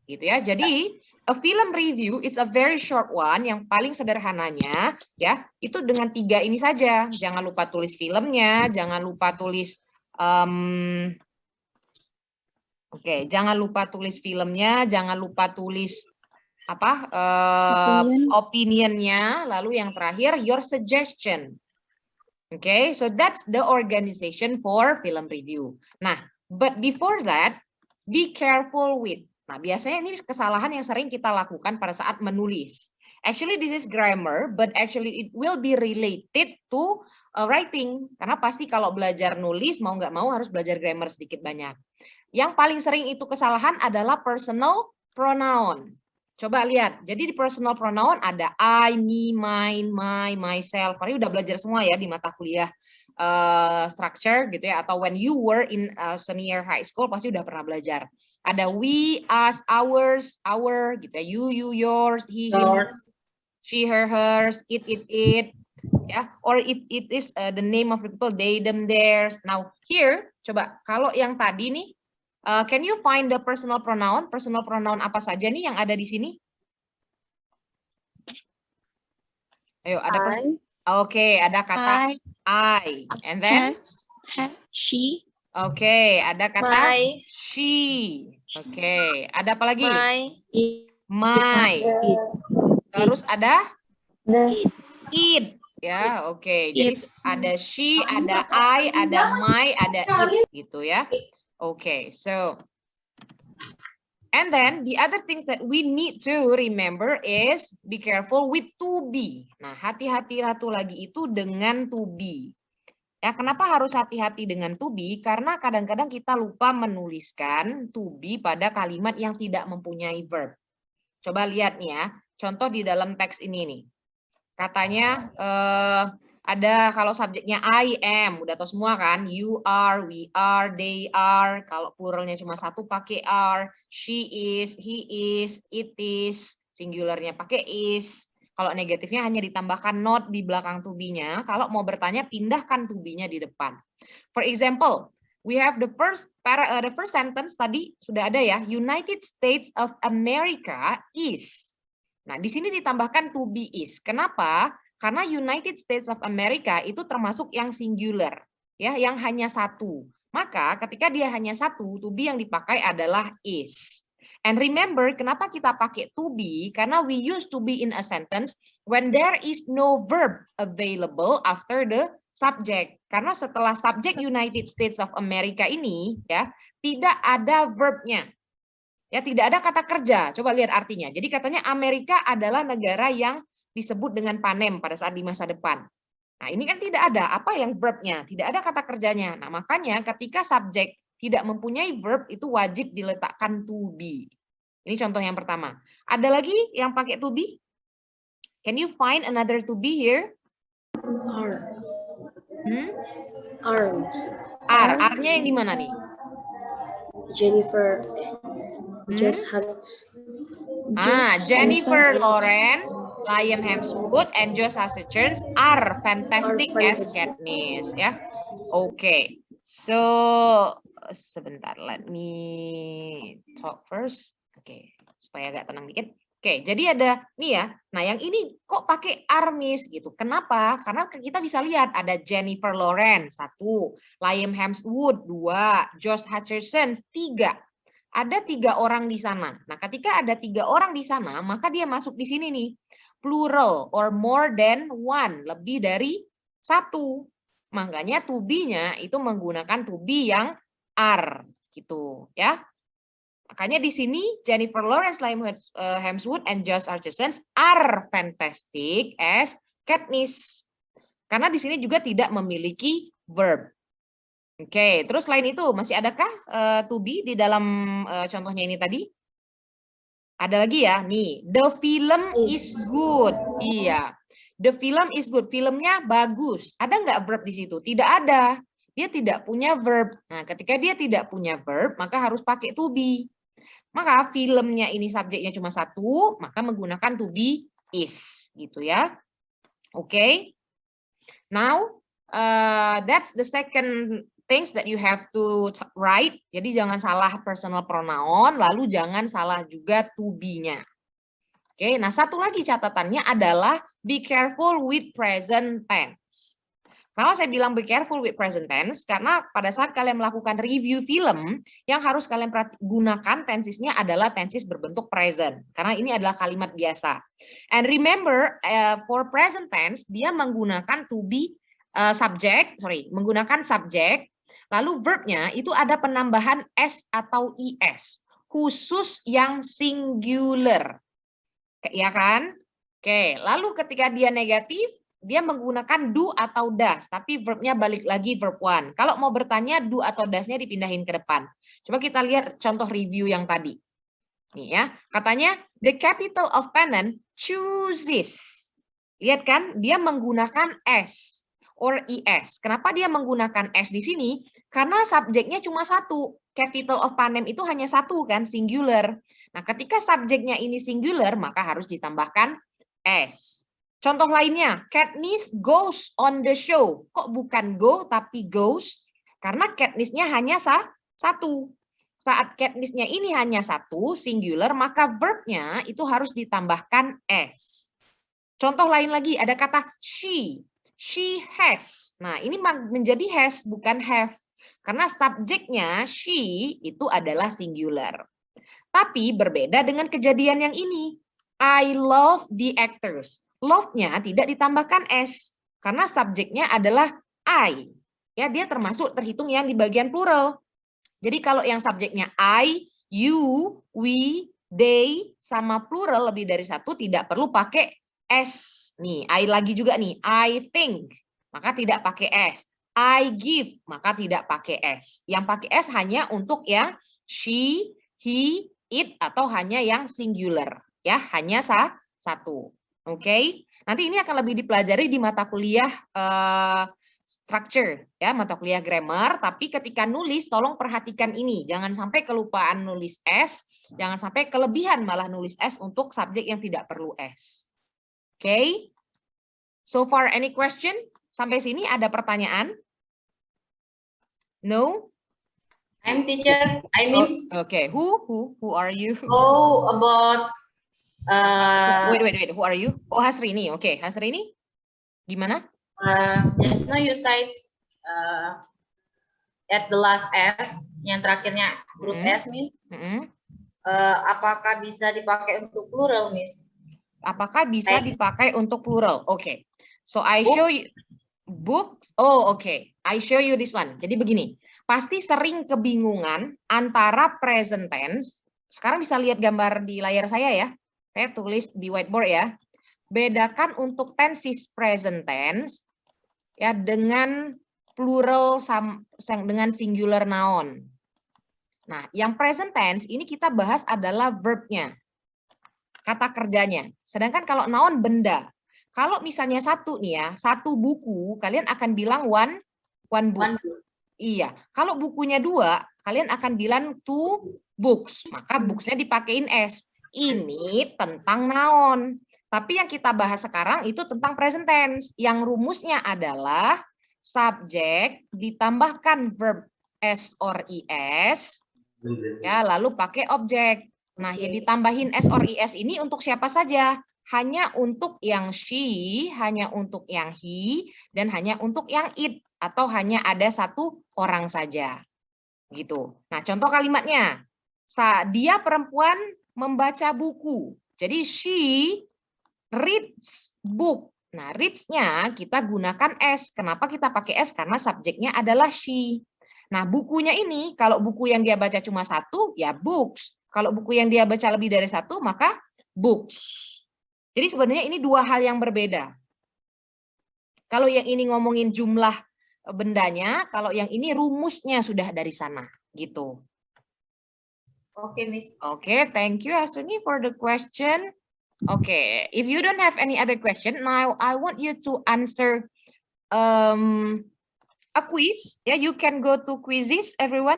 gitu ya. Jadi a film review is a very short one, yang paling sederhananya ya itu dengan 3 ini saja. Jangan lupa tulis filmnya, jangan lupa tulis jangan lupa tulis filmnya, jangan lupa tulis apa opinionnya, lalu yang terakhir your suggestion. Okay, so that's the organization for film review. Nah, but before that, be careful with. Nah, biasanya ini kesalahan yang sering kita lakukan pada saat menulis. Actually, this is grammar, but actually it will be related to writing. Karena pasti kalau belajar nulis, mau nggak mau harus belajar grammar sedikit banyak. Yang paling sering itu kesalahan adalah personal pronoun. Coba lihat, jadi di personal pronoun ada I, me, mine, my, myself. Kalian udah belajar semua ya di mata kuliah structure gitu ya, atau when you were in senior high school pasti udah pernah belajar. Ada we, us, ours, our gitu ya, you, yours, he, him, she, her, hers, it, ya, or if it is the name of the people, they, them, theirs. Now here, coba kalau yang tadi nih, can you find the personal pronoun? Personal pronoun apa saja nih yang ada di sini? Ayo, ada Oke, ada kata I. And then? She. Oke, ada kata she. Oke, ada apa lagi? My. Terus ada? It. Ya, oke. Jadi ada she, ada I, ada my, ada it gitu ya. Okay, so and then the other thing that we need to remember is be careful with to be. Nah, hati-hati satu lagi itu dengan to be. Ya, kenapa harus hati-hati dengan to be? Karena kadang-kadang kita lupa menuliskan to be pada kalimat yang tidak mempunyai verb. Coba lihat nih ya, contoh di dalam teks ini nih. Katanya ada kalau subjeknya I am, udah tahu semua kan? You are, we are, they are. Kalau pluralnya cuma satu pakai are. She is, he is, it is. Singularnya pakai is. Kalau negatifnya hanya ditambahkan not di belakang to be-nya. Kalau mau bertanya, pindahkan to be-nya di depan. For example, we have the first sentence tadi sudah ada ya. United States of America is. Nah, di sini ditambahkan to be is. Kenapa? Karena United States of America itu termasuk yang singular, ya, yang hanya satu. Maka ketika dia hanya satu, to be yang dipakai adalah is. And remember, kenapa kita pakai to be? Karena we use to be in a sentence when there is no verb available after the subject. Karena setelah subject United States of America ini, ya, tidak ada verbnya. Ya, tidak ada kata kerja. Coba lihat artinya. Jadi katanya Amerika adalah negara yang disebut dengan panem pada saat di masa depan. Nah, ini kan tidak ada. Apa yang verbnya? Tidak ada kata kerjanya. Nah, makanya ketika subjek tidak mempunyai verb, itu wajib diletakkan to be. Ini contoh yang pertama. Ada lagi yang pakai to be? Can you find another to be here? R-nya yang di mana nih? Jennifer. Just Jennifer Lawrence, Liam Hemsworth, and Josh Hutcherson are fantastic as Katniss, ya. Oke, so sebentar, let me talk first. Oke, supaya agak tenang dikit. Oke, jadi ada nih ya. Nah, yang ini kok pakai are Miss gitu. Kenapa? Karena kita bisa lihat ada Jennifer Lawrence 1, Liam Hemsworth 2, Josh Hutcherson 3. Ada 3 orang di sana. Nah, ketika ada 3 orang di sana, maka dia masuk di sini nih. Plural or more than one, lebih dari 1. Makanya to be-nya itu menggunakan to be yang are gitu, ya. Makanya di sini Jennifer Lawrence, Liam Hemsworth, and Josh Hutcherson are fantastic as Katniss. Karena di sini juga tidak memiliki verb. Oke, terus selain itu masih adakah to be di dalam contohnya ini tadi? Ada lagi ya, nih. The film is good. Iya, the film is good. Filmnya bagus. Ada nggak verb di situ? Tidak ada. Dia tidak punya verb. Nah, ketika dia tidak punya verb, maka harus pakai to be. Maka filmnya ini subjeknya cuma 1, maka menggunakan to be is, gitu ya. Oke. Now, that's the second things that you have to write. Jadi jangan salah personal pronoun, lalu jangan salah juga to be-nya. Oke, nah satu lagi catatannya adalah be careful with present tense. Kenapa saya bilang be careful with present tense? Karena pada saat kalian melakukan review film, yang harus kalian gunakan tensesnya adalah tenses berbentuk present. Karena ini adalah kalimat biasa. And remember, for present tense, dia menggunakan to be menggunakan subject, lalu verbnya itu ada penambahan s atau is, khusus yang singular. Ya kan? Oke, lalu ketika dia negatif, dia menggunakan do atau does, tapi verbnya balik lagi verb one. Kalau mau bertanya, do atau does-nya dipindahin ke depan. Coba kita lihat contoh review yang tadi. Nih ya, katanya the capital of Penang chooses. Lihat kan, dia menggunakan s or es. Kenapa dia menggunakan s di sini? Karena subjeknya cuma satu. Capital of Panem itu hanya satu kan, singular. Nah, ketika subjeknya ini singular, maka harus ditambahkan s. Contoh lainnya, Katniss goes on the show. Kok bukan go tapi goes? Karena Katniss-nya hanya satu. Saat Katniss-nya ini hanya satu, singular, maka verb-nya itu harus ditambahkan s. Contoh lain lagi, ada kata she. She has. Nah, ini menjadi has, bukan have. Karena subjeknya she itu adalah singular. Tapi berbeda dengan kejadian yang ini. I love the actors. Love-nya tidak ditambahkan s karena subjeknya adalah I. Ya, dia terhitung yang di bagian plural. Jadi kalau yang subjeknya I, you, we, they sama plural lebih dari satu tidak perlu pakai s. Nih, I lagi juga nih, I think, maka tidak pakai s. I give, maka tidak pakai s. Yang pakai s hanya untuk yang she, he, it atau hanya yang singular, ya, hanya satu. Oke, nanti ini akan lebih dipelajari di mata kuliah structure, ya, mata kuliah grammar. Tapi ketika nulis, tolong perhatikan ini, jangan sampai kelupaan nulis s, jangan sampai kelebihan malah nulis s untuk subjek yang tidak perlu s. Oke, so far any question? Sampai sini ada pertanyaan? No? I'm teacher. I mean. Okay, who are you? Oh, about. Wait. Who are you? Oh, Hasrini. Oke, Hasrini. Gimana? Just now you said at the last S, yang terakhirnya huruf S, Miss. Apakah bisa dipakai untuk plural, Miss? Apakah bisa dipakai untuk plural? Oke. So I show you books. Oh, oke. I show you this one. Jadi begini. Pasti sering kebingungan antara present tense. Sekarang bisa lihat gambar di layar saya ya. Saya tulis di whiteboard ya. Bedakan untuk tenses present tense ya dengan plural dengan singular noun. Nah, yang present tense ini kita bahas adalah verb-nya. Kata kerjanya. Sedangkan kalau noun benda. Kalau misalnya satu nih ya, satu buku, kalian akan bilang one book. Iya. Kalau bukunya dua, kalian akan bilang two books. Maka books-nya dipakein s. Ini tentang noun. Tapi yang kita bahas sekarang itu tentang present tense. Yang rumusnya adalah subjek ditambahkan verb s or is, ya, lalu pakai objek. Nah, yang ditambahin s or is ini untuk siapa saja? Hanya untuk yang she, hanya untuk yang he, dan hanya untuk yang it. Atau hanya ada satu orang saja. Gitu. Nah, contoh kalimatnya. Dia perempuan membaca buku. Jadi she reads book. Nah, reads-nya kita gunakan s. Kenapa kita pakai s? Karena subjeknya adalah she. Nah, bukunya ini, kalau buku yang dia baca cuma satu, ya books. Kalau buku yang dia baca lebih dari satu, maka books. Jadi sebenarnya ini dua hal yang berbeda. Kalau yang ini ngomongin jumlah bendanya, kalau yang ini rumusnya sudah dari sana. Gitu. Okay, Miss. Okay, thank you, Hasrini, for the question. Okay, if you don't have any other question, now I want you to answer a quiz. Yeah, you can go to quizzes, everyone.